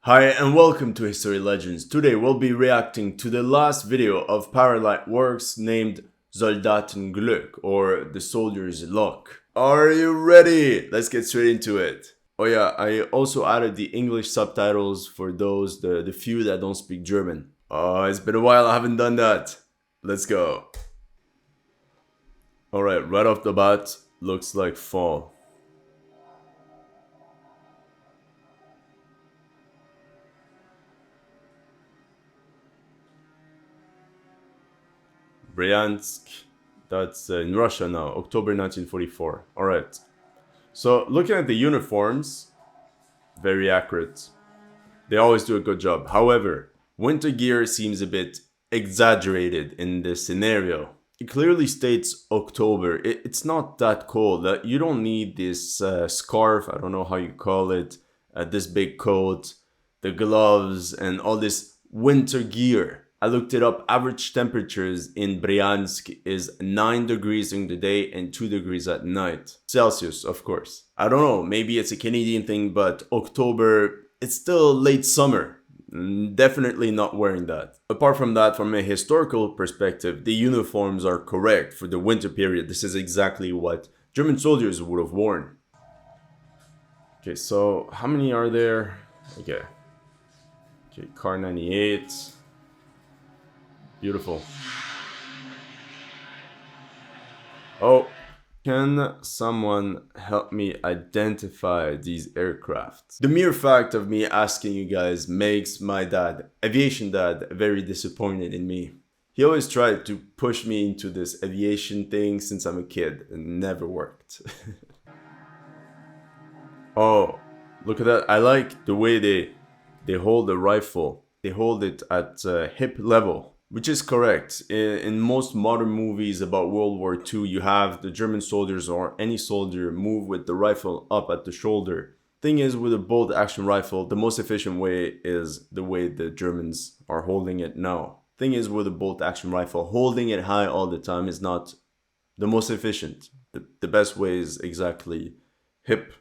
Hi and welcome to History Legends. Today we'll be reacting to the last video of ParaLight WorX named SoldatenGlück or the Soldier's Luck. Are you ready? Let's get straight into it. Oh yeah, I also added the English subtitles for those, the few that don't speak German. Oh, it's been a while, I haven't done that. Let's go. Alright, right off the bat, looks like fall. Bryansk, that's in Russia now, October 1944. Alright, so looking at the uniforms, very accurate. They always do a good job. However, winter gear seems a bit exaggerated in this scenario. It clearly states October. It's not that cold. You don't need this scarf, I don't know how you call it, this big coat, the gloves, and all this winter gear. I looked it up. Average temperatures in Bryansk is 9 degrees during the day and 2 degrees at night. Celsius, of course. I don't know, maybe it's a Canadian thing, but October, it's still late summer. Definitely not wearing that. Apart from that, from a historical perspective, the uniforms are correct for the winter period. This is exactly what German soldiers would have worn. Okay, so how many are there? Okay, car 98. Beautiful. Oh, can someone help me identify these aircraft? The mere fact of me asking you guys makes my dad, aviation dad, very disappointed in me. He always tried to push me into this aviation thing since I'm a kid. It never worked. Oh, look at that. I like the way they hold the rifle. They hold it at hip level. Which is correct. In most modern movies about World War II, you have the German soldiers or any soldier move with the rifle up at the shoulder. Thing is, with a bolt action rifle, the most efficient way is the way the Germans are holding it now. Thing is, with a bolt action rifle, holding it high all the time is not the most efficient. The best way is exactly hip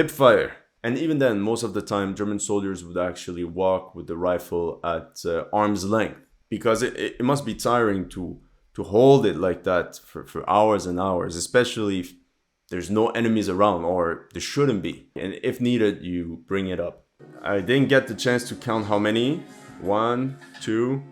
fire. And even then, most of the time, German soldiers would actually walk with the rifle at arm's length. Because it must be tiring to hold it like that for hours and hours, especially if there's no enemies around, or there shouldn't be. And if needed, you bring it up. I didn't get the chance to count how many. 1, 2.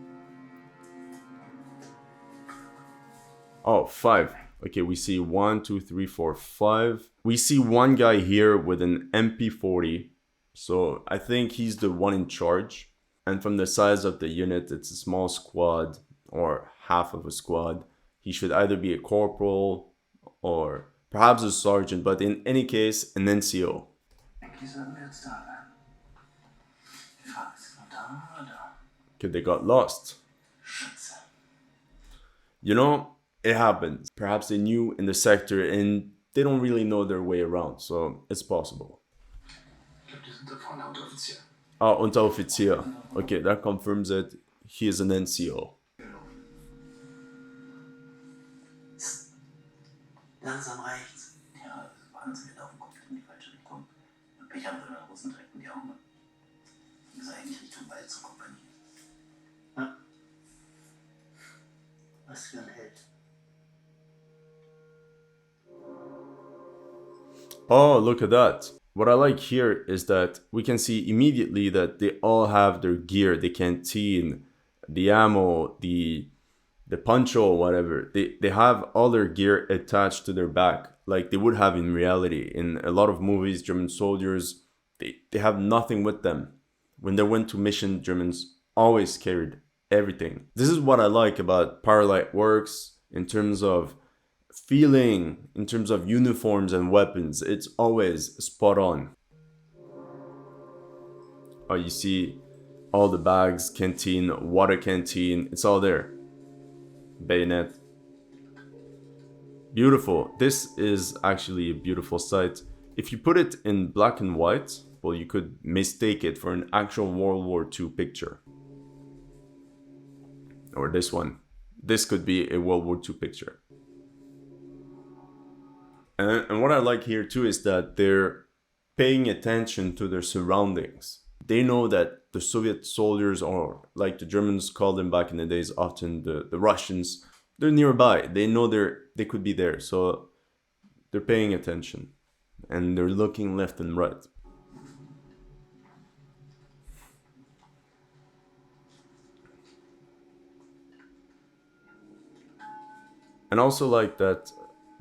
Oh, 5. Okay, we see 1, 2, 3, 4, 5. We see one guy here with an MP40. So I think he's the one in charge. And from the size of the unit, it's a small squad or half of a squad. He should either be a corporal or perhaps a sergeant, but in any case, an NCO. Okay, they got lost. You know, it happens. Perhaps they're new in the sector and they don't really know their way around, so it's possible. Ah, Unteroffizier. Okay, that confirms it. He is an NCO. Langsam rechts. Ja, das Wahnsinn auf dem Kopf in die falsche Richtung. Pech haben wir den Russen direkt in die Augen. Das ist eigentlich Richtung Wald zur Kompanie. Ja. Was für ein Held. Oh, look at that. What I like here is that we can see immediately that they all have their gear, the canteen, the ammo, the poncho, whatever. They have all their gear attached to their back, like they would have in reality. In a lot of movies, German soldiers, they have nothing with them. When they went to mission, Germans always carried everything. This is what I like about ParaLight WorX in terms of feeling, in terms of uniforms and weapons. It's always spot on. Oh, you see all the bags, canteen, water canteen, it's all there. Bayonet. Beautiful. This is actually a beautiful sight. If you put it in black and white, well, you could mistake it for an actual World War II picture. Or this one. This could be a World War II picture. And what I like here too is that they're paying attention to their surroundings. they know that the Soviet soldiers, or like the Germans called them back in the days, often the Russians, they're nearby. They know they could be there. So they're paying attention and they're looking left and right. And also like that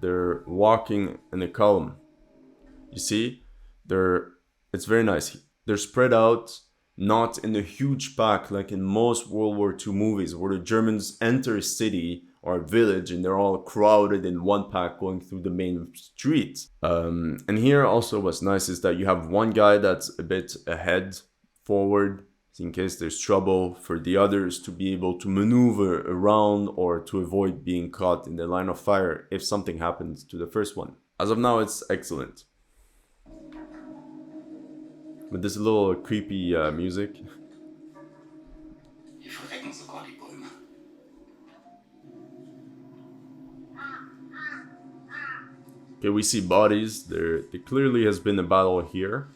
they're walking in a column. You see, it's very nice. They're spread out, not in a huge pack like in most World War II movies where the Germans enter a city or a village and they're all crowded in one pack going through the main street. And here also what's nice is that you have one guy that's a bit ahead, forward, in case there's trouble, for the others to be able to maneuver around or to avoid being caught in the line of fire if something happens to the first one. As of now, it's excellent. With this little creepy music. Hier verrecken sogar die Bäume. Okay, we see bodies. There clearly has been a battle here.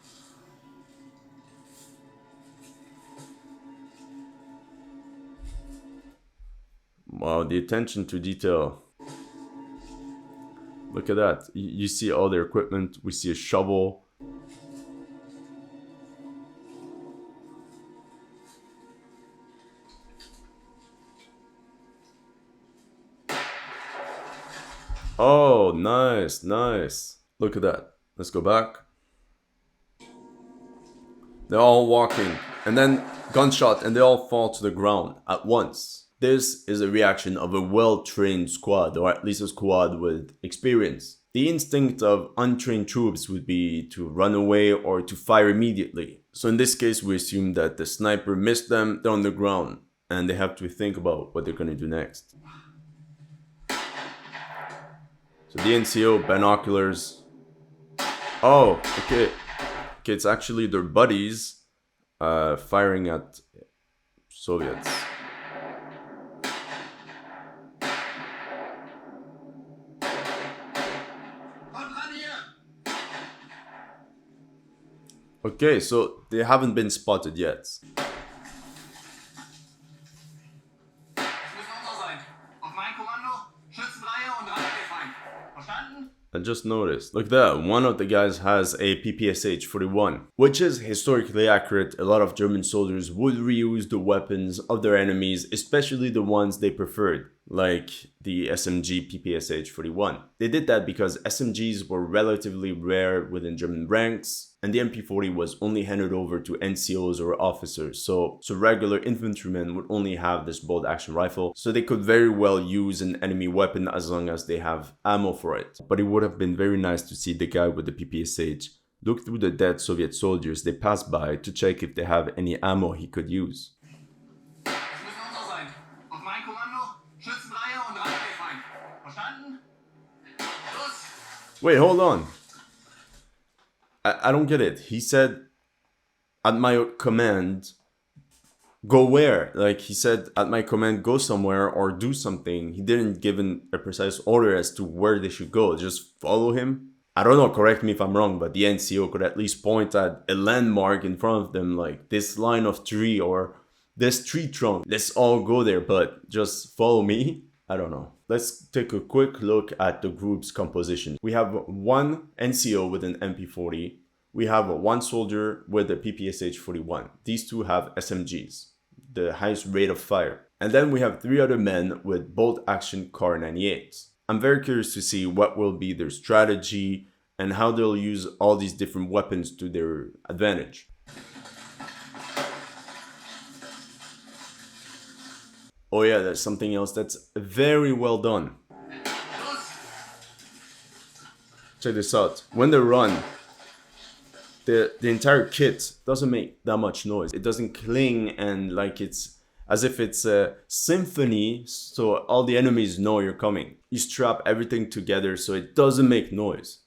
Wow, the attention to detail. Look at that. You see all their equipment. We see a shovel. Oh, nice, nice. Look at that. Let's go back. They're all walking, and then gunshot, and they all fall to the ground at once. This is a reaction of a well-trained squad, or at least a squad with experience. The instinct of untrained troops would be to run away or to fire immediately. So in this case, we assume that the sniper missed them, they're on the ground, and they have to think about what they're gonna do next. So the NCO, binoculars. Oh, okay. Okay, it's actually their buddies firing at Soviets. Okay, so they haven't been spotted yet. I just noticed. Look there, one of the guys has a PPSH-41, which is historically accurate. A lot of German soldiers would reuse the weapons of their enemies, especially the ones they preferred, like the SMG PPSH-41. They did that because SMGs were relatively rare within German ranks, and the MP40 was only handed over to NCOs or officers, so regular infantrymen would only have this bolt action rifle, so they could very well use an enemy weapon as long as they have ammo for it. But it would have been very nice to see the guy with the PPSH look through the dead Soviet soldiers they passed by to check if they have any ammo he could use. Wait, hold on. I don't get it. He said, at my command, go where? Like, he said, at my command, go somewhere or do something. He didn't give a precise order as to where they should go. Just follow him. I don't know, correct me if I'm wrong, but the NCO could at least point at a landmark in front of them, like this line of tree or this tree trunk. Let's all go there, but just follow me? I don't know. Let's take a quick look at the group's composition. We have one NCO with an MP40. We have one soldier with a PPSH-41. These two have SMGs, the highest rate of fire. And then we have 3 other men with bolt-action Kar 98s. I'm very curious to see what will be their strategy and how they'll use all these different weapons to their advantage. Oh yeah, there's something else that's very well done. Check this out. When they run, the entire kit doesn't make that much noise. It doesn't cling and like it's as if it's a symphony, so all the enemies know you're coming. You strap everything together so it doesn't make noise.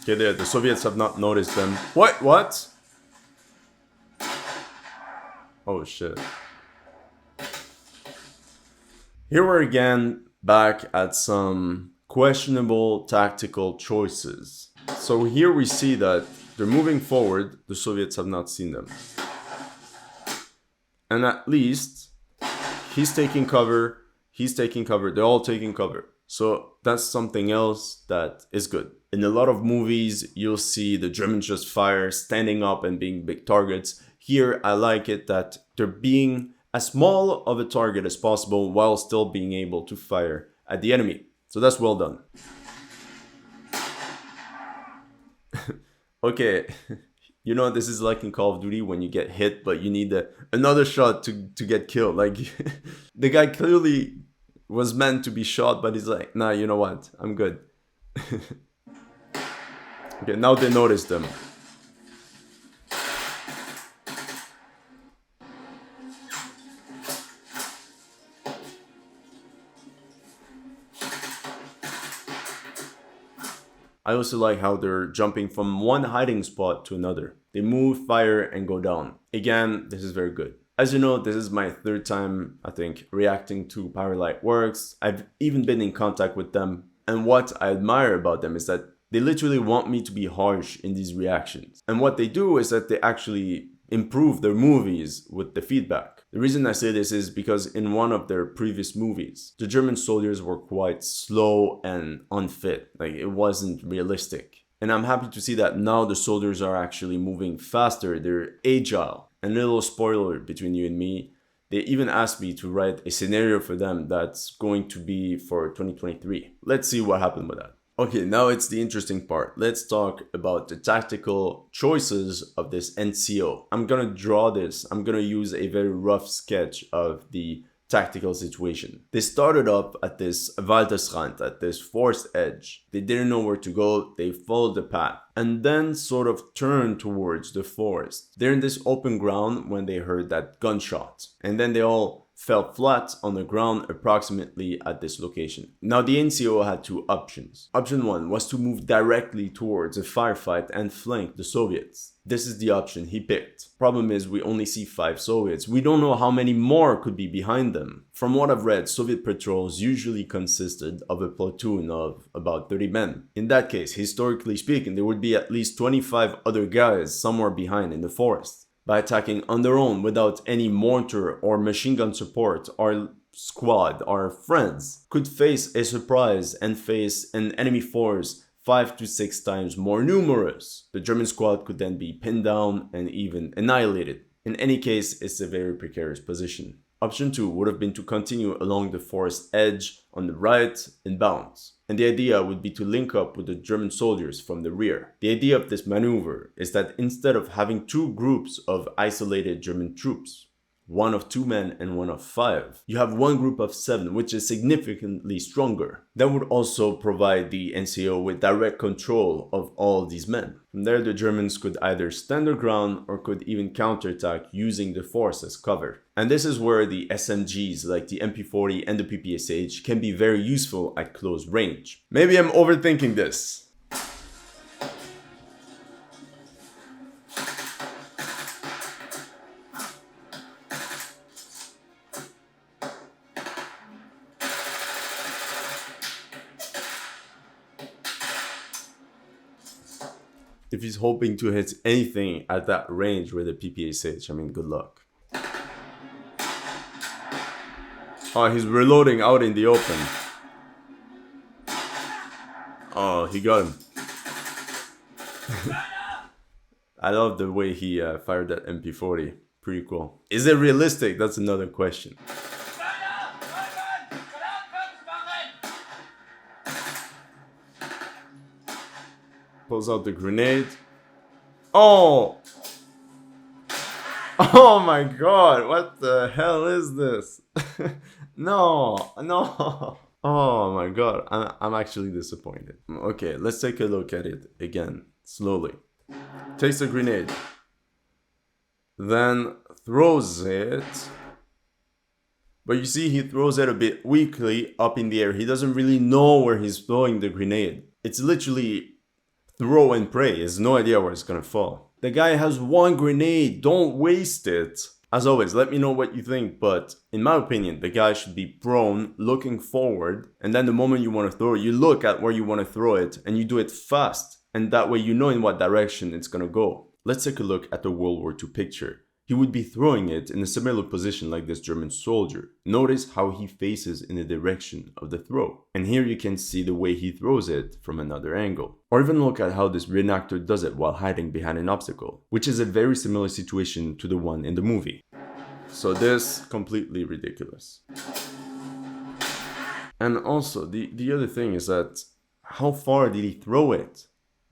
Okay, there, the Soviets have not noticed them. What? Oh shit. Here we're again back at some questionable tactical choices. So here we see that They're moving forward. The Soviets have not seen them. And at least he's taking cover. He's taking cover. They're all taking cover. So that's something else that is good. In a lot of movies, you'll see the Germans just fire, standing up and being big targets. Here, I like it that they're being as small of a target as possible while still being able to fire at the enemy. So that's well done. Okay, you know, this is like in Call of Duty when you get hit, but you need another shot to get killed. Like, the guy clearly was meant to be shot, but he's like, nah, you know what? I'm good. Okay, now they notice them. I also like how they're jumping from one hiding spot to another. They move, fire, and go down. Again, this is very good. As you know, this is my third time, I think, reacting to ParaLight WorX. I've even been in contact with them. And what I admire about them is that they literally want me to be harsh in these reactions. And what they do is that they actually improve their movies with the feedback. The reason I say this is because in one of their previous movies, the German soldiers were quite slow and unfit. Like, it wasn't realistic. And I'm happy to see that now the soldiers are actually moving faster. They're agile. And a little spoiler between you and me, they even asked me to write a scenario for them that's going to be for 2023. Let's see what happened with that. Okay, now it's the interesting part. Let's talk about the tactical choices of this NCO. I'm gonna draw this. I'm gonna use a very rough sketch of the tactical situation. They started up at this Waldesrand, at this forest edge. They didn't know where to go. They followed the path and then sort of turned towards the forest. They're in this open ground when they heard that gunshot. And then they all fell flat on the ground approximately at this location. Now the NCO had two options. Option one was to move directly towards a firefight and flank the Soviets. This is the option he picked. Problem is, we only see 5 Soviets. We don't know how many more could be behind them. From what I've read, Soviet patrols usually consisted of a platoon of about 30 men. In that case, historically speaking, there would be at least 25 other guys somewhere behind in the forest. By attacking on their own without any mortar or machine gun support, our squad, our friends, could face a surprise and face an enemy force 5 to 6 times more numerous. The German squad could then be pinned down and even annihilated. In any case, it's a very precarious position. Option 2 would have been to continue along the forest edge on the right and bounce. And the idea would be to link up with the German soldiers from the rear. The idea of this maneuver is that instead of having 2 groups of isolated German troops, one of 2 men and one of 5, you have one group of 7, which is significantly stronger. That would also provide the NCO with direct control of all these men. From there, the Germans could either stand their ground or could even counterattack using the force as cover. And this is where the SMGs like the MP40 and the PPSH can be very useful at close range. Maybe I'm overthinking this. If he's hoping to hit anything at that range with a PPSH, I mean, good luck. Oh, he's reloading out in the open. Oh, he got him. I love the way he fired that MP40. Pretty cool. Is it realistic? That's another question. Pulls out the grenade. Oh! Oh my god, what the hell is this? No, no. Oh my god, I'm actually disappointed. Okay, let's take a look at it again, slowly. Takes the grenade. Then throws it. But you see, he throws it a bit weakly up in the air. He doesn't really know where he's throwing the grenade. It's literally throw and pray. He has no idea where it's gonna fall. The guy has 1 grenade. Don't waste it. As always, let me know what you think, but in my opinion, the guy should be prone, looking forward, and then the moment you want to throw it, you look at where you want to throw it, and you do it fast. and that way you know in what direction it's gonna go. Let's take a look at the World War II picture. He would be throwing it in a similar position like this German soldier. Notice how he faces in the direction of the throw. And here you can see the way he throws it from another angle. Or even look at how this reenactor does it while hiding behind an obstacle, which is a very similar situation to the one in the movie. So this, completely ridiculous. And also, the other thing is that, how far did he throw it?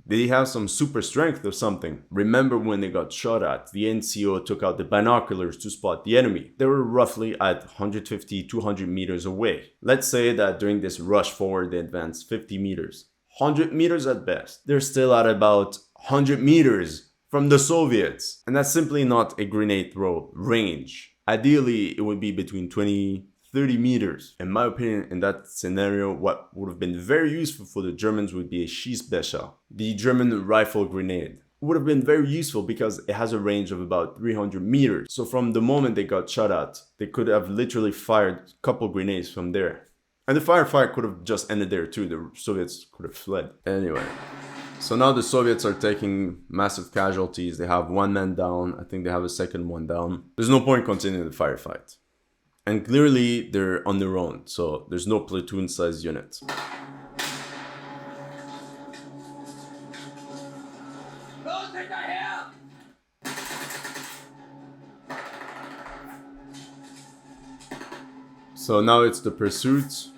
Did he have some super strength or something? Remember when they got shot at, the NCO took out the binoculars to spot the enemy. They were roughly at 150, 200 meters away. Let's say that during this rush forward they advanced 50 meters. 100 meters at best. They're still at about 100 meters from the Soviets. And that's simply not a grenade throw range. Ideally, it would be between 20, 30 meters. In my opinion, in that scenario, what would have been very useful for the Germans would be a Schießbecher, the German rifle grenade. It would have been very useful because it has a range of about 300 meters. So from the moment they got shot at, they could have literally fired a couple grenades from there. And the firefight could have just ended there too. The Soviets could have fled. Anyway, so now the Soviets are taking massive casualties. They have one man down. I think they have a second one down. There's no point continuing the firefight. And clearly they're on their own, so there's no platoon-sized unit. So now it's the pursuit.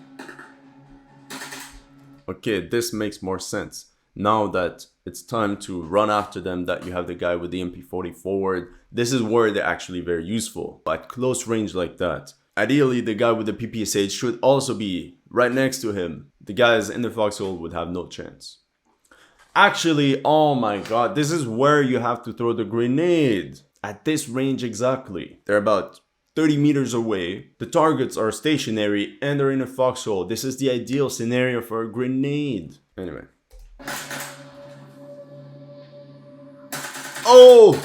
Okay, this makes more sense. Now that it's time to run after them, that you have the guy with the MP40 forward, this is where they're actually very useful. At close range like that, ideally the guy with the PPSH should also be right next to him. The guys in the foxhole would have no chance. Actually, oh my god, this is where you have to throw the grenade. At this range exactly. They're about 30 meters away. The targets are stationary and they're in a foxhole. This is the ideal scenario for a grenade. Anyway. Oh!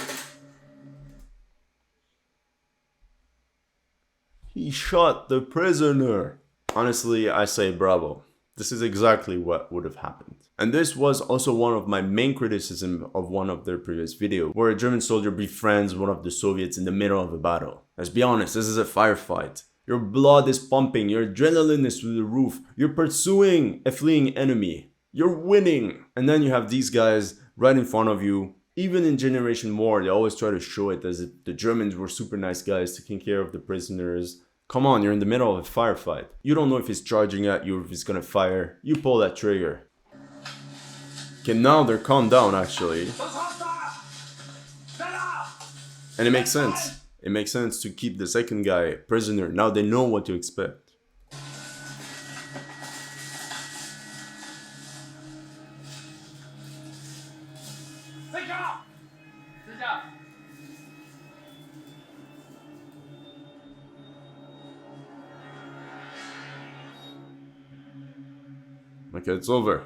He shot the prisoner. Honestly, I say bravo. This is exactly what would have happened. And this was also one of my main criticisms of one of their previous videos, where a German soldier befriends one of the Soviets in the middle of a battle. Let's be honest, this is a firefight. Your blood is pumping, your adrenaline is through the roof, you're pursuing a fleeing enemy. You're winning. And then you have these guys right in front of you. Even in Generation War, they always try to show it as if the Germans were super nice guys taking care of the prisoners. Come on, you're in the middle of a firefight. You don't know if he's charging at you or if he's gonna fire. You pull that trigger. Okay, now they're calmed down actually. And it makes sense. It makes sense to keep the second guy prisoner. Now they know what to expect. Okay, it's over.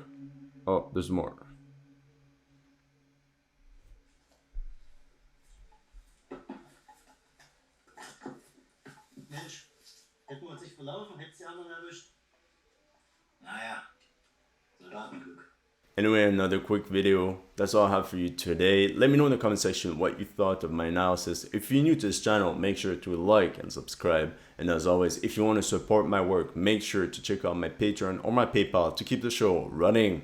Oh, there's more. Mensch, hätten wir uns nicht verlaufen, hättest die anderen erwischt. Naja, Soldatenglück. Anyway, another quick video. That's all I have for you today. Let me know in the comment section what you thought of my analysis. If you're new to this channel, make sure to like and subscribe. And as always, if you want to support my work, make sure to check out my Patreon or my PayPal to keep the show running.